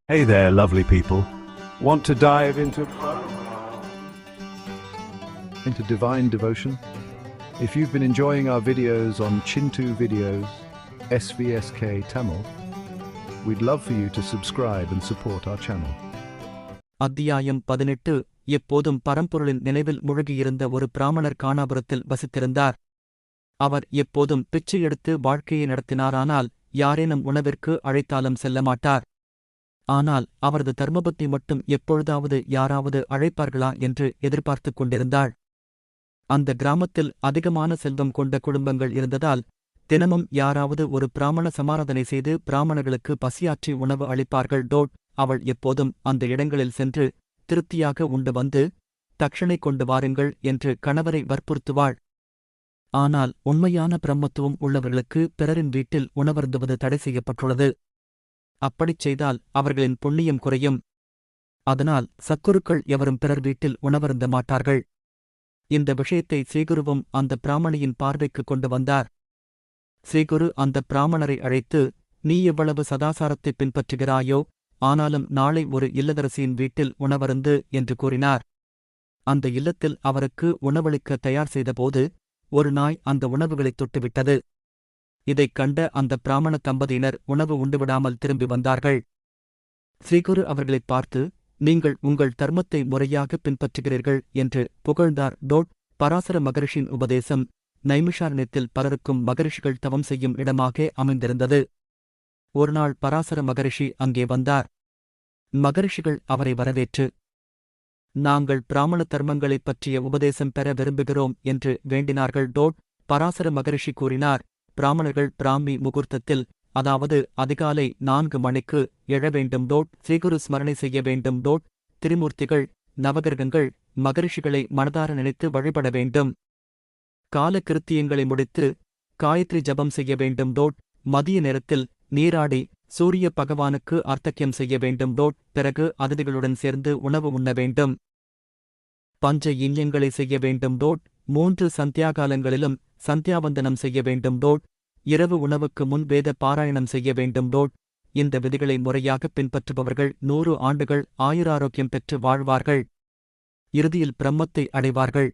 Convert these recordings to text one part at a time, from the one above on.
Hey there, lovely people. Want to dive into divine devotion? If you've been enjoying our videos on Chintu Videos, SVSK Tamil, we'd love for you to subscribe and support our channel. அத்தியாயம் 18 எப்போதும் பரம்பொருளின் நினைவில் முழுகியிருந்த ஒரு பிராமணர் கானாபுரத்தில் வசித்திருந்தார். அவர் எப்போதும் பிச்சை எடுத்து வாழ்க்கையை நடத்தினாரானால் யாரேனும் உணவிற்கு அழைத்தாலும் செல்லமாட்டார். ஆனால் அவரது தர்மபுத்தி மட்டும் எப்பொழுதாவது யாராவது அழைப்பார்களா என்று எதிர்பார்த்துக் கொண்டிருந்தாள். அந்த கிராமத்தில் அதிகமான செல்வம் கொண்ட குடும்பங்கள் இருந்ததால் தினமும் யாராவது ஒரு பிராமண சமாராதனை செய்து பிராமணர்களுக்கு பசியாற்றி உணவு அளிப்பார்கள். அவள் எப்போதும் அந்த இடங்களில் சென்று திருப்தியாக உண்டு வந்து தட்சணை கொண்டு வாருங்கள் என்று கணவரை வற்புறுத்துவாள். ஆனால் உண்மையான பிரம்மத்துவம் உள்ளவர்களுக்கு பிறரின் வீட்டில் உணவருந்துவது தடை செய்யப்பட்டுள்ளது. அப்படிச் செய்தால் அவர்களின் புண்ணியம் குறையும். அதனால் சக்குருக்கள் எவரும் பிறர் வீட்டில் உணவருந்த மாட்டார்கள். இந்த விஷயத்தை ஸ்ரீகுருவும் அந்த பிராமணியின் பார்வைக்கு கொண்டு வந்தார். ஸ்ரீகுரு அந்த பிராமணரை அழைத்து, நீ எவ்வளவு சதாசாரத்தை பின்பற்றுகிறாயோ, ஆனாலும் நாளை ஒரு இல்லதரசியின் வீட்டில் உணவருந்து என்று கூறினார். அந்த இல்லத்தில் அவருக்கு உணவளிக்க தயார் செய்தபோது ஒரு நாய் அந்த உணவுகளைத் தொட்டுவிட்டது. இதைக் கண்ட அந்த பிராமண தம்பதியினர் உணவு உண்டுவிடாமல் திரும்பி வந்தார்கள். ஸ்ரீகுரு அவர்களைப் பார்த்து, நீங்கள் உங்கள் தர்மத்தை முறையாக பின்பற்றுகிறீர்கள் என்று புகழ்ந்தார். பராசர மகரிஷியின் உபதேசம் நைமிஷாரண்யத்தில் பலருக்கும் மகரிஷிகள் தவம் செய்யும் இடமாக அமைந்திருந்தது. ஒருநாள் பராசர மகரிஷி அங்கே வந்தார். மகரிஷிகள் அவரை வரவேற்று, நாங்கள் பிராமண தர்மங்களைப் பற்றிய உபதேசம் பெற விரும்புகிறோம் என்று வேண்டினார்கள். பராசர மகரிஷி கூறினார், பிராமணர்கள் பிராமி முகூர்த்தத்தில், அதாவது அதிகாலை 4 மணிக்கு எழ வேண்டும். ஸ்ரீகுரு ஸ்மரணை செய்ய வேண்டும். திரிமூர்த்திகள், நவகிரகங்கள், மகரிஷிகளை மனதார நினைத்து வழிபட வேண்டும். கால கிருத்தியங்களை முடித்து காயத்ரி ஜபம் செய்ய வேண்டும். மதிய நேரத்தில் நீராடி சூரிய பகவானுக்கு அர்த்தக்கியம் செய்ய வேண்டும். பிறகு அதிதிகளுடன் சேர்ந்து உணவு உண்ண வேண்டும். பஞ்ச இன்யங்களை செய்ய வேண்டும். 3 சந்தியாகாலங்களிலும் சந்தியாவந்தனம் செய்ய வேண்டும். இரவு உணவுக்கு முன் வேத பாராயணம் செய்ய வேண்டும். இந்த விதிகளை முறையாக பின்பற்றுபவர்கள் 100 ஆண்டுகள் ஆயுராரோக்கியம் பெற்று வாழ்வார்கள். இறுதியில் பிரம்மத்தை அடைவார்கள்.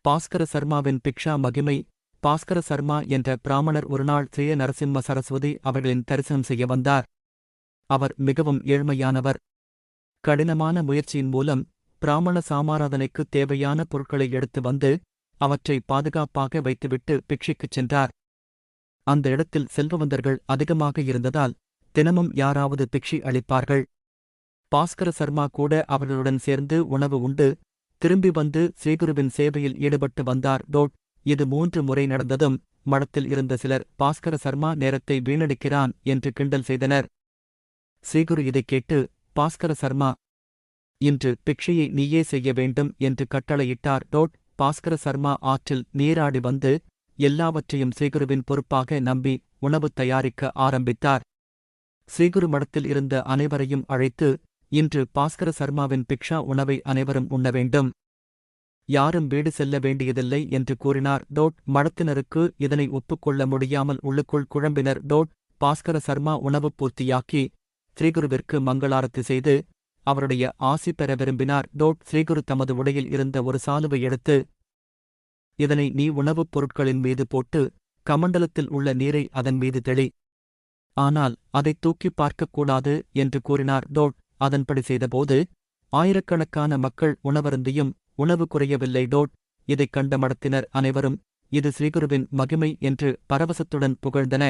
பாஸ்கர சர்மாவின் பிக்ஷா மகிமை. பாஸ்கர சர்மா என்ற பிராமணர் ஒருநாள் ஸ்ரீ நரசிம்ம சரஸ்வதி அவர்களின் தரிசனம் செய்ய வந்தார். அவர் மிகவும் ஏழ்மையானவர். கடினமான முயற்சியின் மூலம் பிராமண சாமாராதனைக்கு தேவையான பொருட்களை எடுத்து வந்து அவற்றை பாதுகாப்பாக வைத்துவிட்டு பிக்ஷைக்குச் சென்றார். அந்த இடத்தில் செல்வந்தர்கள் அதிகமாக இருந்ததால் தினமும் யாராவது பிக்ஷை அளிப்பார்கள். பாஸ்கர சர்மா கூட அவர்களுடன் சேர்ந்து உணவு உண்டு திரும்பி வந்து ஸ்ரீகுருவின் சேவையில் ஈடுபட்டு வந்தார். இது 3 முறை நடந்ததும் மடத்தில் இருந்த சிலர் பாஸ்கர சர்மா நேரத்தை வீணடிக்கிறான் என்று கிண்டல் செய்தனர். ஸ்ரீகுரு இதைக் கேட்டு, பாஸ்கர சர்மா, இன்று பிக்ஷையை நீயே செய்ய வேண்டும் என்று கட்டளையிட்டார். பாஸ்கர சர்மா ஆற்றில் நீராடி வந்து எல்லாவற்றையும் ஸ்ரீகுருவின் பொறுப்பாக நம்பி உணவு தயாரிக்க ஆரம்பித்தார். ஸ்ரீகுரு மடத்தில் இருந்த அனைவரையும் அழைத்து, இன்று பாஸ்கர சர்மாவின் பிக்ஷா உணவை அனைவரும் உண்ண வேண்டும். யாரும் வீடு செல்ல வேண்டியதில்லை என்று கூறினார். மடத்தினருக்கு இதனை ஒப்புக்கொள்ள முடியாமல் உள்ளுக்குள் குழம்பினர். பாஸ்கர சர்மா உணவு பூர்த்தியாக்கி ஸ்ரீகுருவிற்கு மங்களாரத்தி செய்து அவருடைய ஆசி பெற விரும்பினார். ஸ்ரீகுரு தமது உடையில் இருந்த ஒரு சாலுவை எடுத்து, இதனை நீ உணவுப் பொருட்களின் மீது போட்டு கமண்டலத்தில் உள்ள நீரை அதன் மீது தெளி. ஆனால் அதைத் தூக்கிப் பார்க்கக்கூடாது என்று கூறினார். அதன்படி செய்தபோது ஆயிரக்கணக்கான மக்கள் உணவருந்தியும் உணவு குறையவில்லை. இதைக் கண்ட மடத்தினர் அனைவரும் இது ஸ்ரீகுருவின் மகிமை என்று பரவசத்துடன் புகழ்ந்தன.